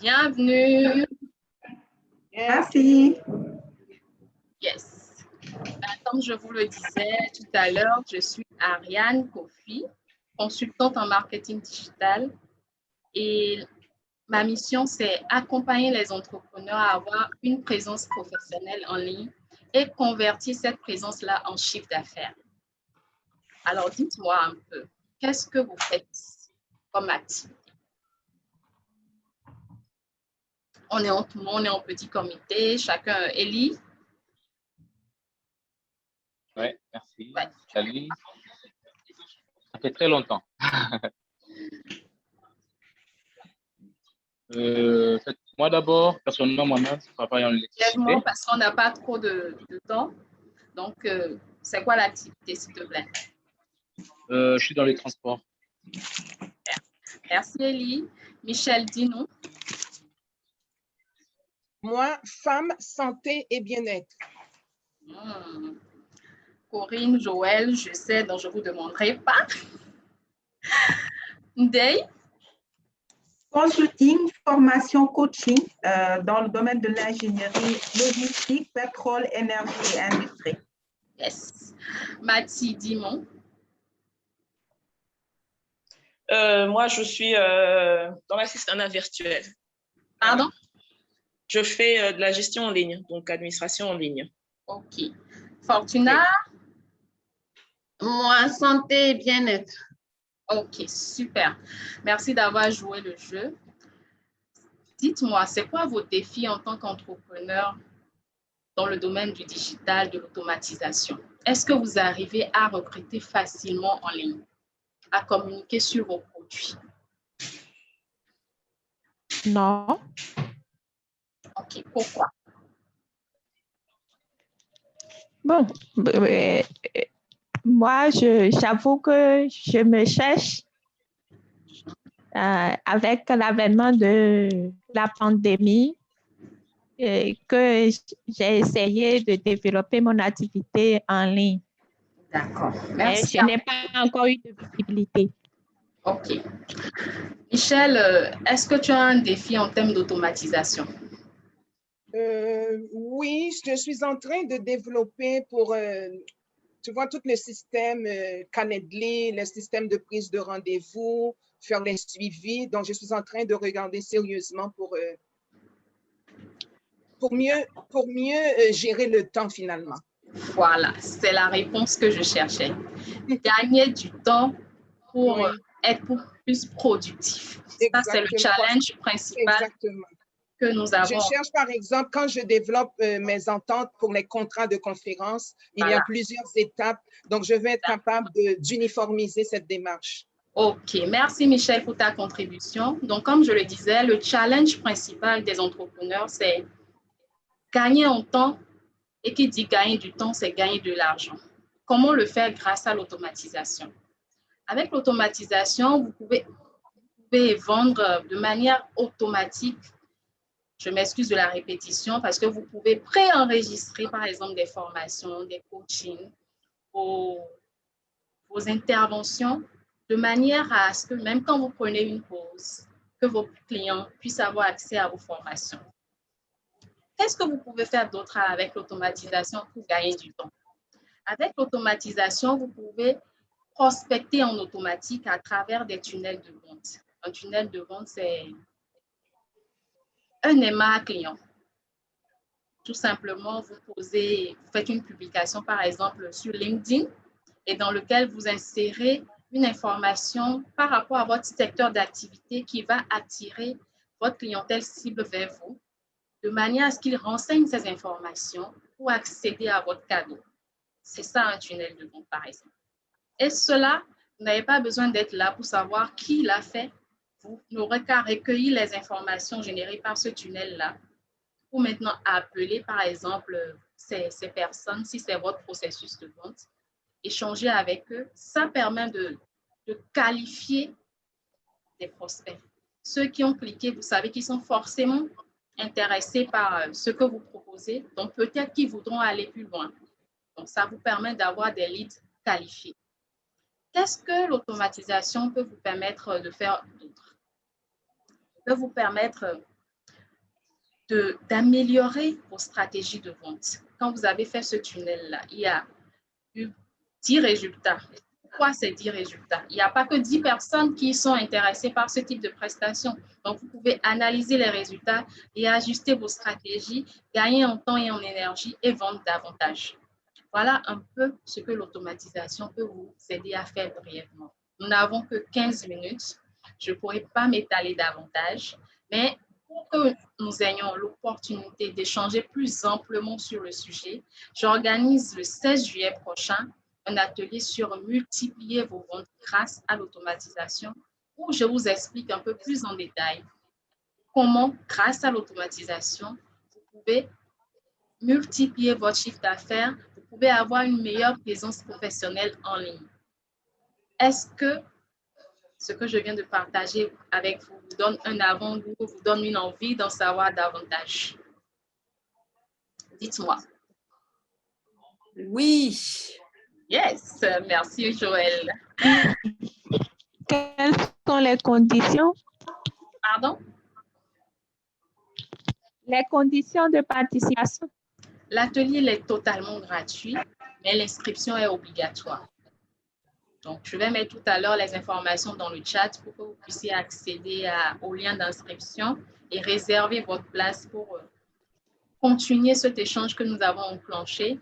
Bienvenue. Merci. Yes. Comme je vous le disais tout à l'heure, je suis Ariane Kofi, consultante en marketing digital. Et ma mission, c'est accompagner les entrepreneurs à avoir une présence professionnelle en ligne et convertir cette présence-là en chiffre d'affaires. Alors, dites-moi un peu, qu'est-ce que vous faites comme activité? On est en petit comité, chacun. Élie? Oui, merci. Ouais. Salut. Ça fait très longtemps. Moi d'abord, personnellement, moi-même, je travaille en électricité. Parce qu'on n'a pas trop de temps. Donc, c'est quoi l'activité, s'il te plaît? Je suis dans les transports. Merci, Élie. Michel, dis-nous. Moi, femme, santé et bien-être. Corinne, Joël, je sais, donc je ne vous demanderai pas. Ndeye? Consulting, formation, coaching dans le domaine de l'ingénierie, logistique, pétrole, énergie et industrie. Yes. Mathie, dis-moi. Moi, je suis dans l'assistanat virtuel. Pardon? Je fais de la gestion en ligne, donc administration en ligne. OK. Fortuna? Moi, santé et bien-être. OK, super. Merci d'avoir joué le jeu. Dites-moi, c'est quoi vos défis en tant qu'entrepreneur dans le domaine du digital, de l'automatisation? Est-ce que vous arrivez à recruter facilement en ligne, à communiquer sur vos produits? Non. OK, pourquoi? Bon, moi, j'avoue que je me cherche avec l'avènement de la pandémie que j'ai essayé de développer mon activité en ligne. D'accord, mais merci. je n'ai pas encore eu de visibilité. OK. Michel, est-ce que tu as un défi en termes d'automatisation? Oui, je suis en train de développer pour, tu vois, tout le système Calendly, le système de prise de rendez-vous, faire les suivis. Donc, je suis en train de regarder sérieusement pour mieux gérer le temps finalement. Voilà, c'est la réponse que je cherchais. Gagner du temps pour être plus productif. Ça, c'est le challenge principal que nous avons. Je cherche, par exemple, quand je développe mes ententes pour les contrats de conférence, il y a plusieurs étapes. Donc, je vais être capable d'uniformiser cette démarche. OK. Merci, Michel, pour ta contribution. Donc, comme je le disais, le challenge principal des entrepreneurs, c'est gagner en temps. Et qui dit gagner du temps, c'est gagner de l'argent. Comment le faire grâce à l'automatisation? Avec l'automatisation, vous pouvez vendre de manière automatique. Je m'excuse de la répétition parce que vous pouvez préenregistrer, par exemple, des formations, des coachings, vos interventions, de manière à ce que même quand vous prenez une pause, que vos clients puissent avoir accès à vos formations. Qu'est-ce que vous pouvez faire d'autre avec l'automatisation pour gagner du temps? Avec l'automatisation, vous pouvez prospecter en automatique à travers des tunnels de vente. Un tunnel de vente, c'est un aimant client. Tout simplement, vous faites une publication, par exemple, sur LinkedIn, et dans lequel vous insérez une information par rapport à votre secteur d'activité qui va attirer votre clientèle cible vers vous, de manière à ce qu'il renseigne ces informations pour accéder à votre cadeau. C'est ça un tunnel de vente, par exemple. Et cela, vous n'avez pas besoin d'être là pour savoir qui l'a fait. Vous n'aurez qu'à recueillir les informations générées par ce tunnel-là pour maintenant appeler, par exemple, ces personnes, si c'est votre processus de vente, échanger avec eux. Ça permet de qualifier des prospects. Ceux qui ont cliqué, vous savez qu'ils sont forcément intéressés par ce que vous proposez, donc peut-être qu'ils voudront aller plus loin. Donc, ça vous permet d'avoir des leads qualifiés. Qu'est-ce que l'automatisation peut vous permettre de faire d'autre? Ça peut vous permettre d'améliorer vos stratégies de vente. Quand vous avez fait ce tunnel-là, il y a eu 10 résultats. Pourquoi ces 10 résultats? Il n'y a pas que 10 personnes qui sont intéressées par ce type de prestation. Donc, vous pouvez analyser les résultats et ajuster vos stratégies, gagner en temps et en énergie et vendre davantage. Voilà un peu ce que l'automatisation peut vous aider à faire brièvement. Nous n'avons que 15 minutes. Je ne pourrais pas m'étaler davantage, mais pour que nous ayons l'opportunité d'échanger plus amplement sur le sujet, j'organise le 16 juillet prochain un atelier sur multiplier vos ventes grâce à l'automatisation où je vous explique un peu plus en détail comment, grâce à l'automatisation, vous pouvez multiplier votre chiffre d'affaires, vous pouvez avoir une meilleure présence professionnelle en ligne. Est-ce que ce que je viens de partager avec vous vous donne un avant-goût, vous donne une envie d'en savoir davantage? Dites-moi. Oui. Yes, merci Joël. Quelles sont les conditions? Pardon? Les conditions de participation. L'atelier est totalement gratuit, mais l'inscription est obligatoire. Donc, je vais mettre tout à l'heure les informations dans le chat pour que vous puissiez accéder au lien d'inscription et réserver votre place pour continuer cet échange que nous avons enclenché,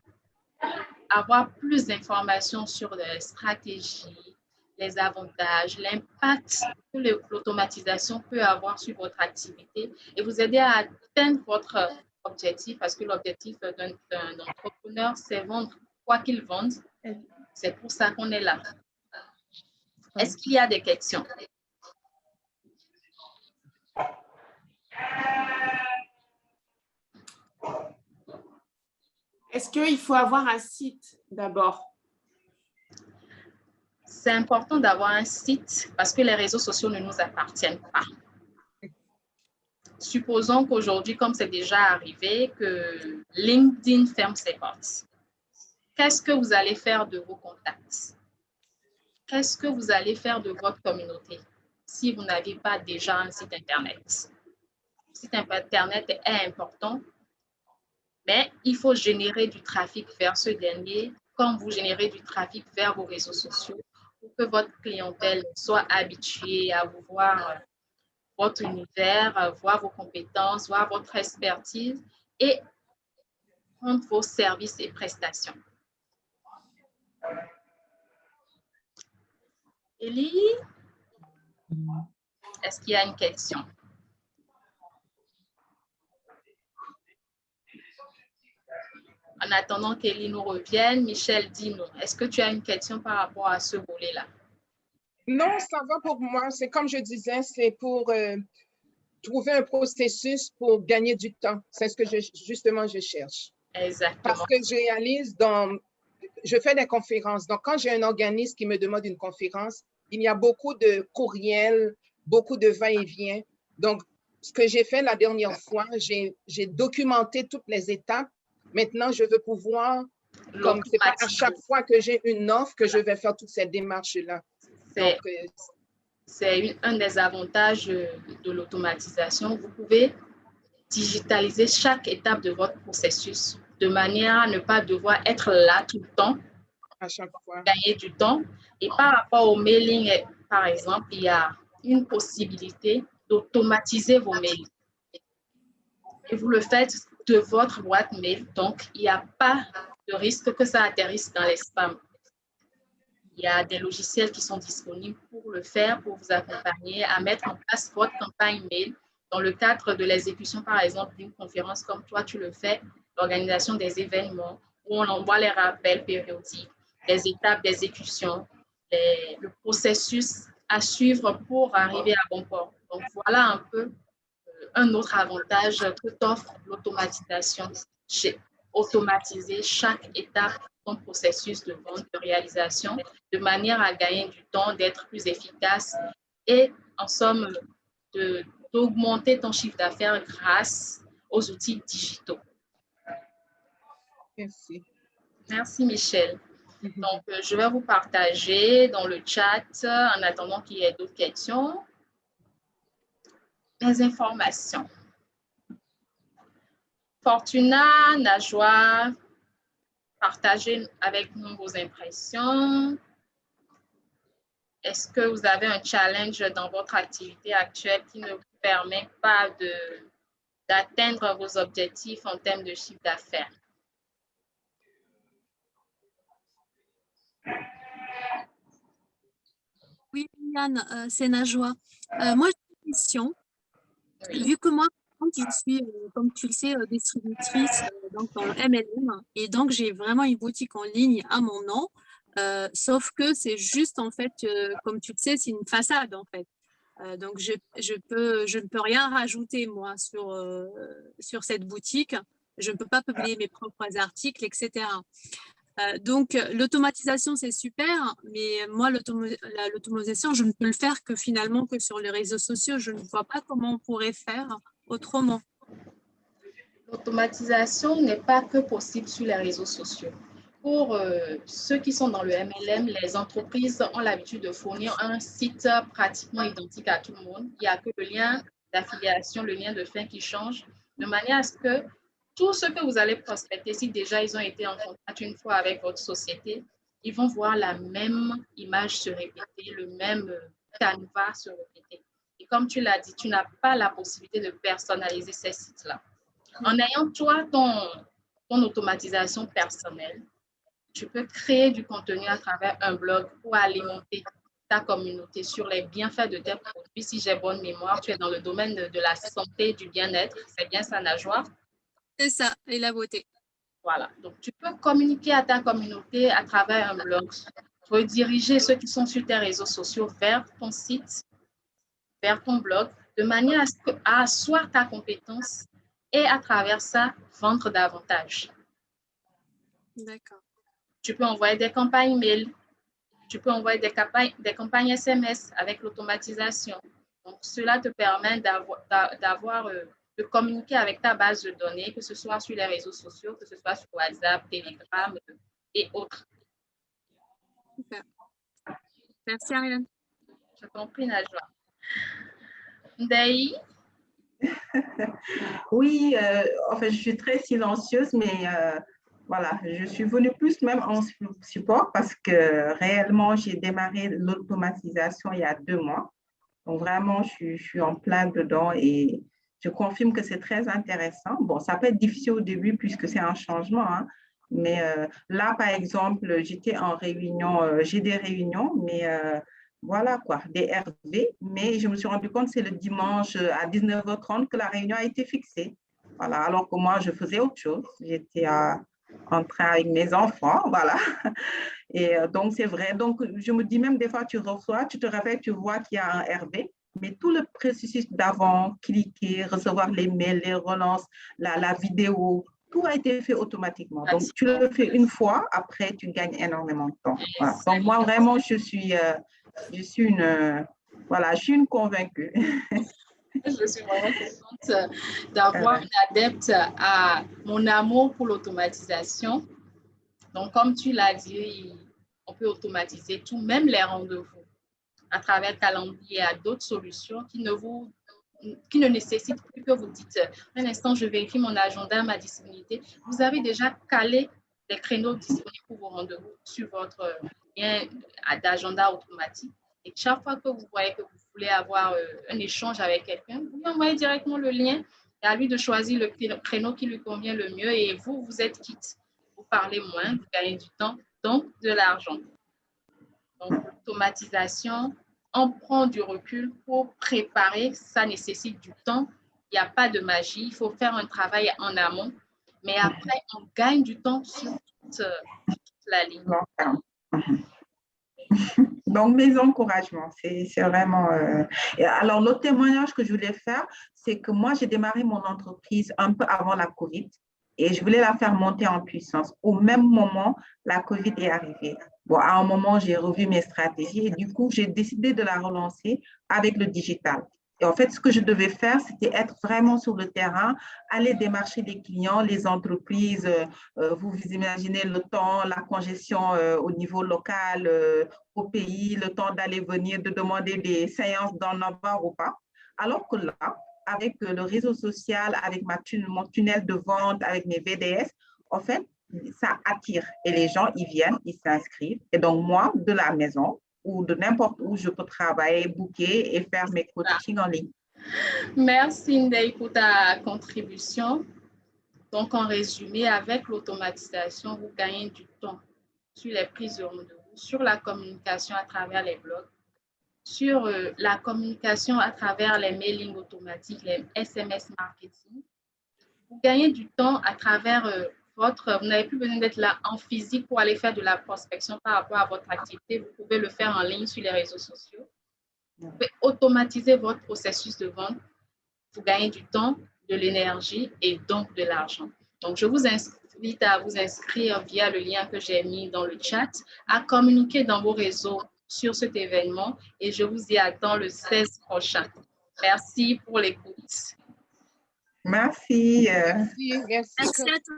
avoir plus d'informations sur les stratégies, les avantages, l'impact que l'automatisation peut avoir sur votre activité et vous aider à atteindre votre objectif, parce que l'objectif d'un entrepreneur, c'est vendre quoi qu'il vende. C'est pour ça qu'on est là. Est-ce qu'il y a des questions? Est-ce qu'il faut avoir un site d'abord? C'est important d'avoir un site parce que les réseaux sociaux ne nous appartiennent pas. Supposons qu'aujourd'hui, comme c'est déjà arrivé, que LinkedIn ferme ses portes. Qu'est-ce que vous allez faire de vos contacts? Qu'est-ce que vous allez faire de votre communauté si vous n'avez pas déjà un site Internet? Le site Internet est important, mais il faut générer du trafic vers ce dernier, comme vous générez du trafic vers vos réseaux sociaux, pour que votre clientèle soit habituée à vous voir votre univers, voir vos compétences, voir votre expertise et prendre vos services et prestations. Élie, est-ce qu'il y a une question? En attendant qu'Élie nous revienne, Michel, dis-nous, est-ce que tu as une question par rapport à ce volet-là? Non, ça va pour moi. C'est comme je disais, c'est pour trouver un processus pour gagner du temps. C'est ce que justement je cherche. Exactement. Parce que je réalise je fais des conférences. Donc, quand j'ai un organisme qui me demande une conférence, il y a beaucoup de courriels, beaucoup de va-et-vient. Donc, ce que j'ai fait la dernière fois, j'ai documenté toutes les étapes. Maintenant, je veux pouvoir, comme c'est pas à chaque fois que j'ai une offre que je vais faire toutes ces démarches-là. C'est un des avantages de l'automatisation. Vous pouvez digitaliser chaque étape de votre processus de manière à ne pas devoir être là tout le temps, à chaque fois. Gagner du temps. Et par rapport au mailing, par exemple, il y a une possibilité d'automatiser vos mails. Et vous le faites de votre boîte mail, donc il n'y a pas de risque que ça atterrisse dans les spams. Il y a des logiciels qui sont disponibles pour le faire, pour vous accompagner à mettre en place votre campagne mail dans le cadre de l'exécution, par exemple, d'une conférence comme toi, tu le fais, l'organisation des événements où on envoie les rappels périodiques, les étapes d'exécution, le processus à suivre pour arriver à bon port. Donc, voilà un peu un autre avantage que t'offre l'automatisation. Automatiser chaque étape ton processus de vente, de réalisation, de manière à gagner du temps, d'être plus efficace et, en somme, d'augmenter ton chiffre d'affaires grâce aux outils digitaux. Merci. Merci, Michel. Donc, je vais vous partager dans le chat, en attendant qu'il y ait d'autres questions, les informations. Fortuna, Najwa, partagez avec nous vos impressions. Est-ce que vous avez un challenge dans votre activité actuelle qui ne vous permet pas d'atteindre vos objectifs en termes de chiffre d'affaires? Oui, Yann, c'est Najwa. Moi, j'ai une question. Oui. Vu que moi, je suis, comme tu le sais, distributrice donc dans le MLM, et donc j'ai vraiment une boutique en ligne à mon nom, sauf que c'est juste, en fait, comme tu le sais, c'est une façade, en fait. Donc, je ne peux rien rajouter, moi, sur cette boutique. Je ne peux pas publier mes propres articles, etc. Donc, l'automatisation, c'est super, mais moi, l'automatisation, je ne peux le faire que finalement que sur les réseaux sociaux. Je ne vois pas comment on pourrait faire autrement. L'automatisation n'est pas que possible sur les réseaux sociaux. Pour ceux qui sont dans le MLM, les entreprises ont l'habitude de fournir un site pratiquement identique à tout le monde. Il n'y a que le lien d'affiliation, le lien de fin qui change, de manière à ce que tout ce que vous allez prospecter, si déjà ils ont été en contact une fois avec votre société, ils vont voir la même image se répéter, le même canevas se répéter. Et comme tu l'as dit, tu n'as pas la possibilité de personnaliser ces sites-là. En ayant, toi, ton automatisation personnelle, tu peux créer du contenu à travers un blog pour alimenter ta communauté sur les bienfaits de tes produits. Si j'ai bonne mémoire, tu es dans le domaine de la santé, du bien-être. C'est bien ça, Najwa? C'est ça, et la beauté. Voilà. Donc, tu peux communiquer à ta communauté à travers un blog, rediriger ceux qui sont sur tes réseaux sociaux vers ton site, vers ton blog, de manière à asseoir ta compétence et à travers ça, vendre davantage. D'accord. Tu peux envoyer des campagnes mail, tu peux envoyer des campagnes SMS avec l'automatisation. Donc, cela te permet de communiquer avec ta base de données, que ce soit sur les réseaux sociaux, que ce soit sur WhatsApp, Telegram et autres. Super. Merci, Ariane. Je t'en prie, Najwa. Ndaï? Oui, enfin, je suis très silencieuse, mais voilà, je suis venue plus même en support parce que réellement, j'ai démarré l'automatisation il y a 2 mois. Donc, vraiment, je suis en plein dedans et je confirme que c'est très intéressant. Bon, ça peut être difficile au début puisque c'est un changement, hein, mais là, par exemple, j'étais en réunion, j'ai des réunions, mais voilà quoi, des RV, mais je me suis rendu compte que c'est le dimanche à 19h30 que la réunion a été fixée. Voilà, alors que moi, je faisais autre chose. J'étais en train avec mes enfants, voilà. Et donc, c'est vrai. Donc, je me dis même des fois, tu reçois, tu te réveilles, tu vois qu'il y a un RV, mais tout le processus d'avant, cliquer, recevoir les mails, les relances, la vidéo, tout a été fait automatiquement. Donc, tu le fais une fois, après, tu gagnes énormément de temps. Voilà. Donc, moi, vraiment, je suis une convaincue. Je suis vraiment contente d'avoir une adepte à mon amour pour l'automatisation. Donc, comme tu l'as dit, on peut automatiser tout, même les rendez-vous, à travers Calendrier à d'autres solutions qui ne nécessitent plus que vous dites un instant, je vérifie mon agenda, ma disponibilité. Vous avez déjà calé des créneaux disponibles pour vos rendez-vous sur votre lien d'agenda automatique. Et chaque fois que vous voyez que vous voulez avoir un échange avec quelqu'un, vous lui envoyez directement le lien et à lui de choisir le créneau qui lui convient le mieux et vous êtes quitte. Vous parlez moins, vous gagnez du temps, donc de l'argent. Donc, l'automatisation, on prend du recul pour préparer, ça nécessite du temps. Il n'y a pas de magie, il faut faire un travail en amont, mais après, on gagne du temps sur toute la ligne. Donc, mes encouragements, c'est vraiment… Alors, l'autre témoignage que je voulais faire, c'est que moi, j'ai démarré mon entreprise un peu avant la COVID et je voulais la faire monter en puissance. Au même moment, la COVID est arrivée. Bon, à un moment, j'ai revu mes stratégies et du coup, j'ai décidé de la relancer avec le digital. Et en fait, ce que je devais faire, c'était être vraiment sur le terrain, aller démarcher les clients, les entreprises. Vous imaginez le temps, la congestion au niveau local, au pays, le temps d'aller venir, de demander des séances d'en avoir ou pas. Alors que là, avec le réseau social, avec mon tunnel de vente, avec mes VDS, en fait, ça attire. Et les gens, ils viennent, ils s'inscrivent. Et donc, moi, de la maison ou de n'importe où, je peux travailler, booker et faire mes coachings en ligne. Merci, Ndeye, pour ta contribution. Donc, en résumé, avec l'automatisation, vous gagnez du temps sur les prises de rendez-vous, sur la communication à travers les blogs, sur la communication à travers les mailings automatiques, les SMS marketing. Vous gagnez du temps à travers vous n'avez plus besoin d'être là en physique pour aller faire de la prospection par rapport à votre activité. Vous pouvez le faire en ligne sur les réseaux sociaux. Vous pouvez automatiser votre processus de vente. Vous gagnez du temps, de l'énergie et donc de l'argent. Donc, je vous invite à vous inscrire via le lien que j'ai mis dans le chat, à communiquer dans vos réseaux sur cet événement et je vous y attends le 16 prochain. Merci pour l'écoute. Merci. Merci. Merci à toi.